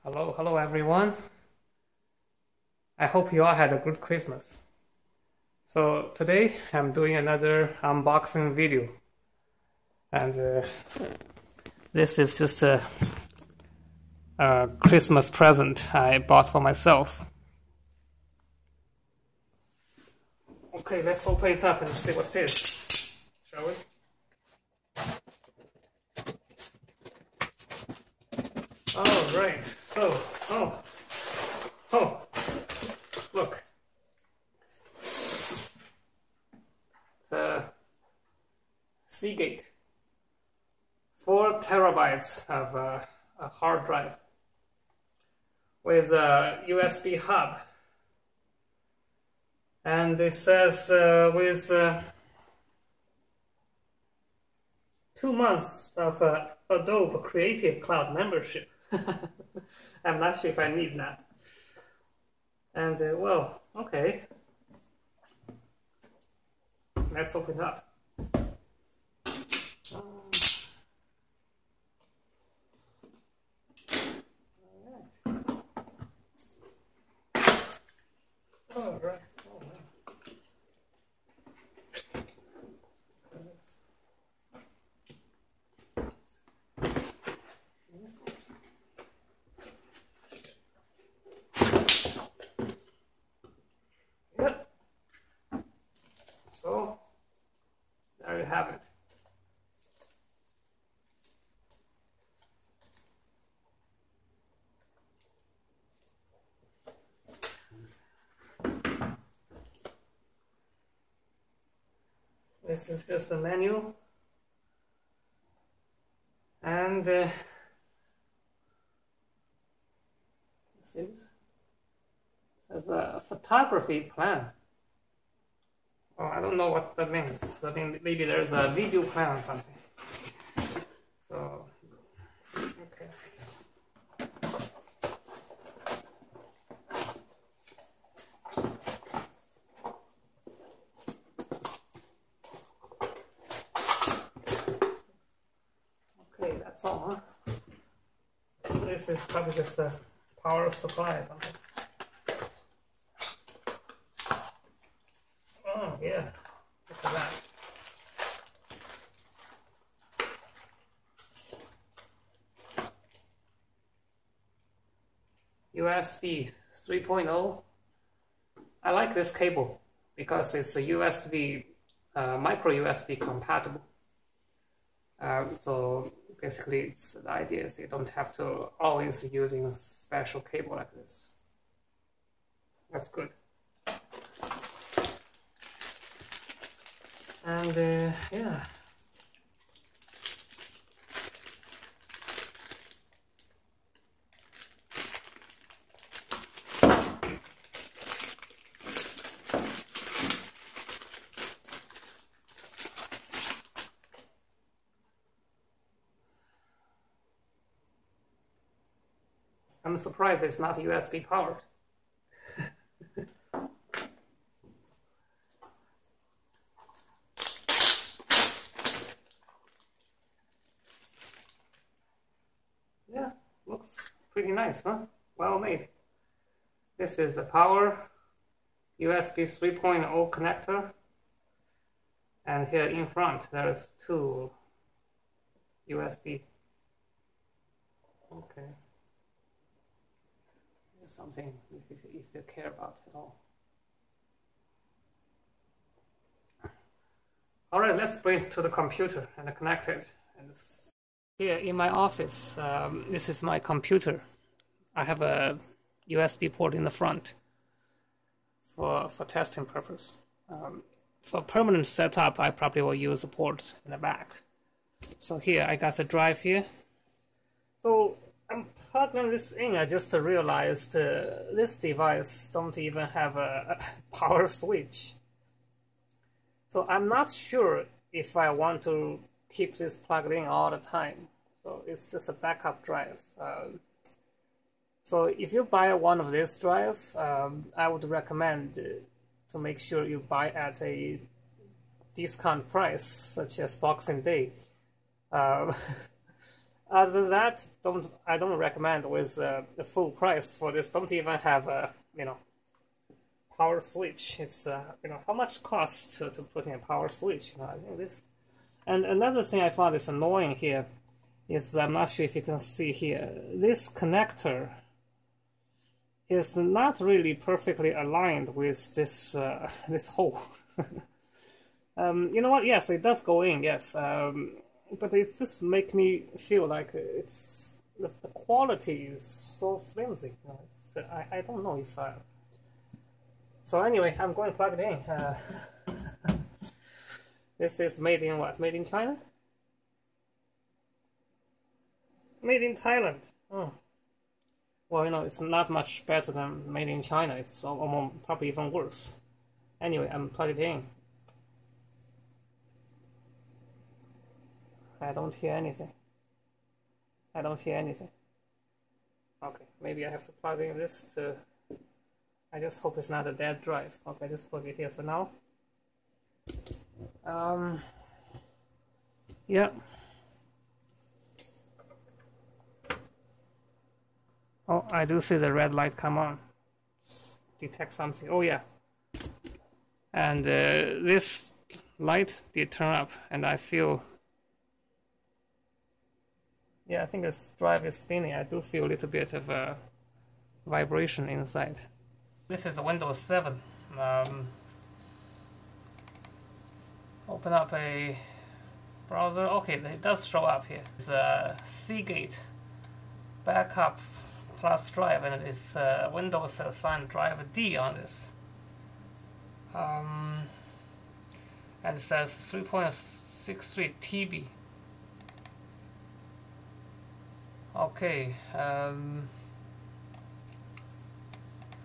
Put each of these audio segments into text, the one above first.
Hello everyone. I hope you all had a good Christmas. So today I'm doing another unboxing video, and this is just a Christmas present I bought for myself. Okay, let's open it up and see what it is, shall we? All right, so look, the Seagate 4 terabytes of a hard drive with a USB hub, and it says with 2 months of Adobe Creative Cloud membership. I'm not sure if I need that. And well, okay. Let's open it up. All right. Oh, man. Yep. So there you have it. This is just a menu, and this says a photography plan. Oh, I don't know what that means. I mean, maybe there's a video plan or something. So, okay. Okay, that's all, huh? This is probably just a power supply or something. Oh, yeah. Look at that. USB 3.0. I like this cable because it's a USB, micro USB compatible. So basically, the idea is you don't have to always using a special cable like this. That's good. And yeah. I'm surprised it's not USB powered. Yeah, looks pretty nice, huh? Well made. This is the power USB 3.0 connector, and here in front there's 2 USB. Okay. Here's something if you care about it all. All right, let's bring it to the computer and connect it. And here in my office, this is my computer. I have a USB port in the front for testing purpose. For permanent setup, I probably will use a port in the back. So here, I got the drive here. So I'm plugging this in. I just realized this device don't even have a power switch. So I'm not sure if I want to keep this plugged in all the time. So it's just a backup drive. So if you buy one of these drives, I would recommend to make sure you buy at a discount price, such as Boxing Day. Other than that, I don't recommend with the full price for this. Don't even have a power switch. It's how much costs to put in a power switch. I think this. And another thing I found is annoying here is I'm not sure if you can see here. This connector is not really perfectly aligned with this this hole. You know what? Yes, it does go in. Yes. But it just make me feel like it's the quality is so flimsy. I don't know if. So anyway, I'm going to plug it in. This is made in what? Made in China? Made in Thailand. Oh. Well, it's not much better than made in China. It's almost probably even worse. Anyway, I'm plugged it in. I don't hear anything. I don't hear anything. Okay, maybe I have to plug in this to... I just hope it's not a dead drive. Okay, just plug it here for now. Yeah. Oh, I do see the red light come on. Detect something. Oh yeah. And this light did turn up, and I feel... Yeah, I think this drive is spinning. I do feel a little bit of a vibration inside. This is Windows 7. Open up a browser. Okay, it does show up here. It's a Seagate backup plus drive, and it's Windows assigned drive D on this. And it says 3.63 TB. Okay,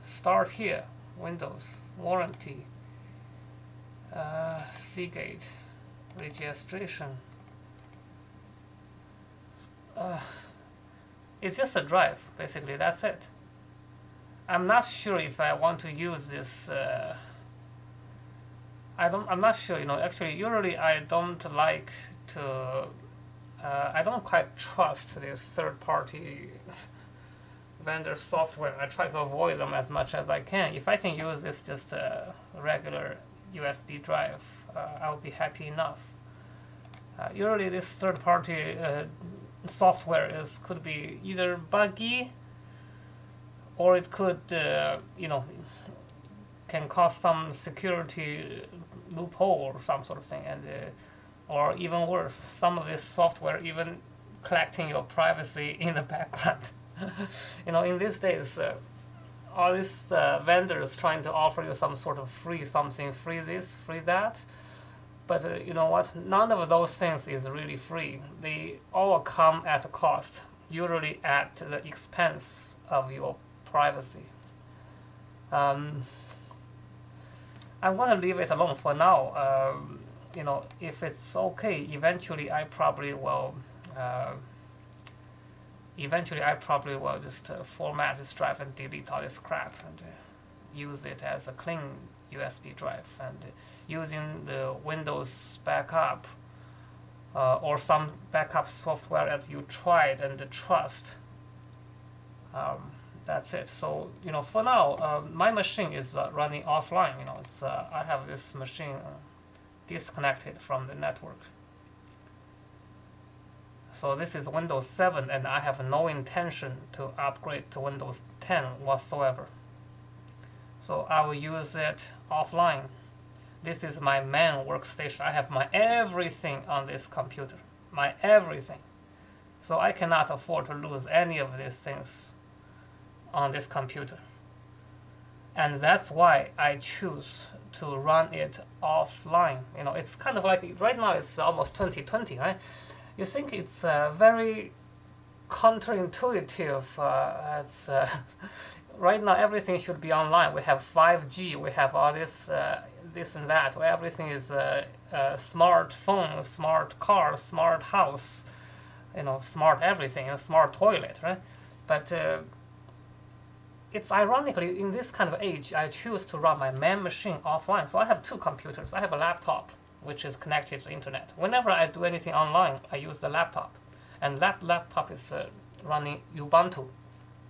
start here, Windows, warranty, Seagate, registration. It's just a drive, basically, that's it. I'm not sure if I want to use this, I'm not sure, actually, usually I don't like to I don't quite trust this third-party vendor software. I try to avoid them as much as I can. If I can use this just a regular USB drive, I'll be happy enough. Usually this third-party software could be either buggy, or it could, can cause some security loophole or some sort of thing, and or even worse, some of this software even collecting your privacy in the background. In these days, all these vendors trying to offer you some sort of free something, free this, free that. But you know what? None of those things is really free. They all come at a cost, usually at the expense of your privacy. I'm going to leave it alone for now. If it's okay, eventually I probably will just format this drive and delete all this crap and use it as a clean USB drive, and using the Windows backup or some backup software that you tried and trust. That's it. So for now, my machine is running offline. I have this machine disconnected from the network. So this is Windows 7, and I have no intention to upgrade to Windows 10 whatsoever. So I will use it offline. This is my main workstation. I have my everything on this computer. My everything. So I cannot afford to lose any of these things on this computer. And that's why I choose to run it offline. It's kind of like, right now it's almost 2020, right? You think it's very counterintuitive. Right now everything should be online. We have 5G, we have all this this and that. Everything is smartphone, smart car, smart house, smart everything, smart toilet, right? But it's ironically, in this kind of age, I choose to run my main machine offline. So I have two computers. I have a laptop, which is connected to the internet. Whenever I do anything online, I use the laptop. and that laptop is running Ubuntu,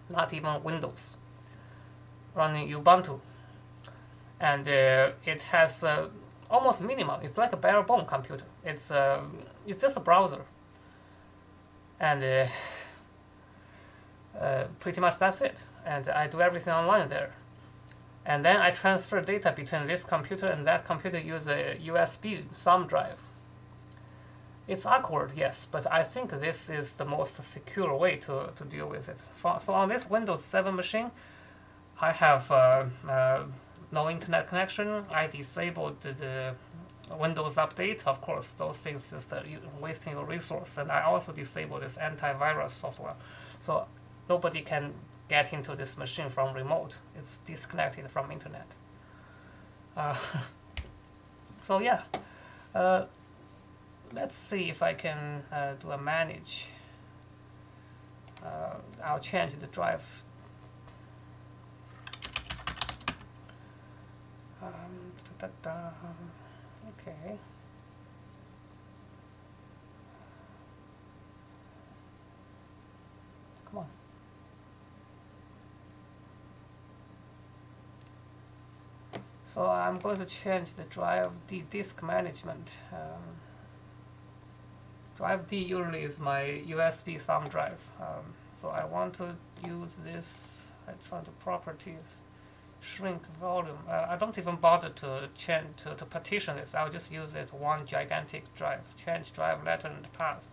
not even Windows, running Ubuntu, and it has almost minimal. It's like a bare bone computer. It's just a browser, and pretty much that's it. And I do everything online there. And then I transfer data between this computer and that computer use a USB thumb drive. It's awkward, yes, but I think this is the most secure way to deal with it. So on this Windows 7 machine, I have no internet connection. I disabled the Windows Update. Of course, those things is wasting your resource. And I also disabled this antivirus software. So nobody can get into this machine from remote. It's disconnected from internet. So yeah, let's see if I can do a manage. I'll change the drive. Okay. Come on. So I'm going to change the drive D disk management. Drive D usually is my USB thumb drive. So I want to use this. I try the properties, shrink volume. I don't even bother to change to partition this. I'll just use it one gigantic drive. Change drive letter and path.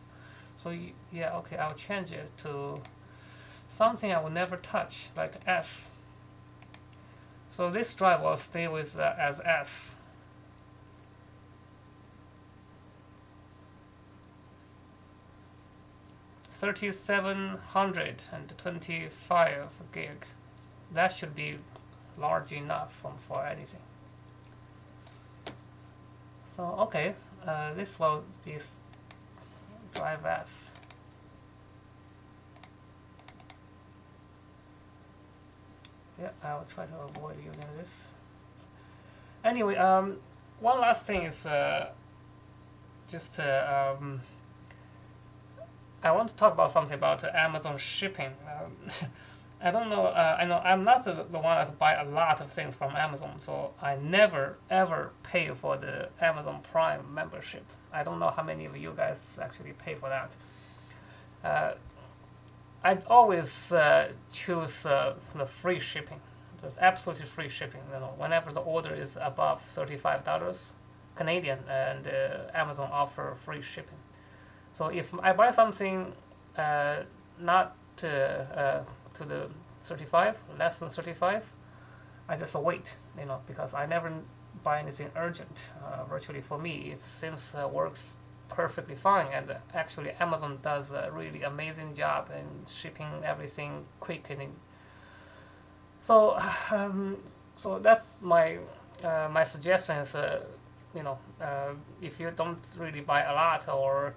So yeah, okay, I'll change it to something I will never touch, like S. So this drive will stay with as S. $3,725 gig. That should be large enough for anything. So okay, this will be drive S. Yeah, I'll try to avoid using this. Anyway, one last thing is just I want to talk about something about Amazon shipping. I don't know. I know I'm not the one that buy a lot of things from Amazon, so I never ever pay for the Amazon Prime membership. I don't know how many of you guys actually pay for that. I always choose the free shipping. There's absolutely free shipping. You know, whenever the order is above $35 Canadian, and Amazon offer free shipping. So if I buy something not to the 35, less than 35, I just wait. You know, because I never buy anything urgent. Virtually for me, it seems works perfectly fine, and actually Amazon does a really amazing job in shipping everything quick. And so so that's my my suggestion is you know, if you don't really buy a lot, or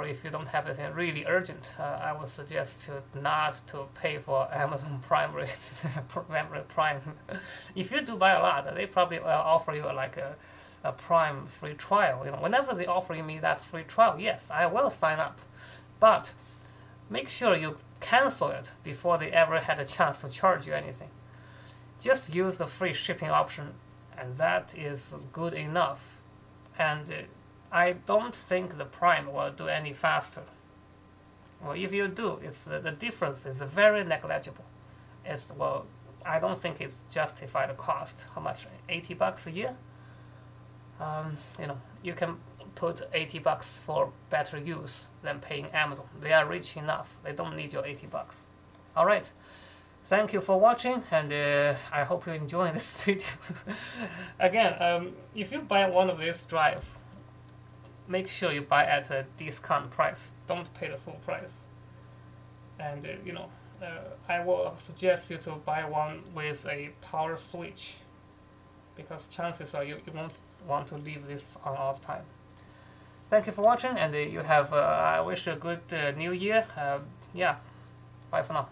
if you don't have anything really urgent, I would suggest not to pay for Amazon Prime. Prime. If you do buy a lot, they probably offer you like a Prime free trial. You know, whenever they offer me that free trial, yes, I will sign up. But make sure you cancel it before they ever had a chance to charge you anything. Just use the free shipping option, and that is good enough. And I don't think the Prime will do any faster. Well, if you do, it's the difference is very negligible. It's, well, I don't think it's justify the cost. How much? $80 a year? You know, you can put $80 for better use than paying Amazon. They are rich enough. They don't need your $80. All right. Thank you for watching, and I hope you enjoy this video. Again, if you buy one of these drive, make sure you buy at a discount price. Don't pay the full price. And you know, I will suggest you to buy one with a power switch, because chances are you won't want to leave this on all the time. Thank you for watching, and you have I wish you a good new year. Yeah, bye for now.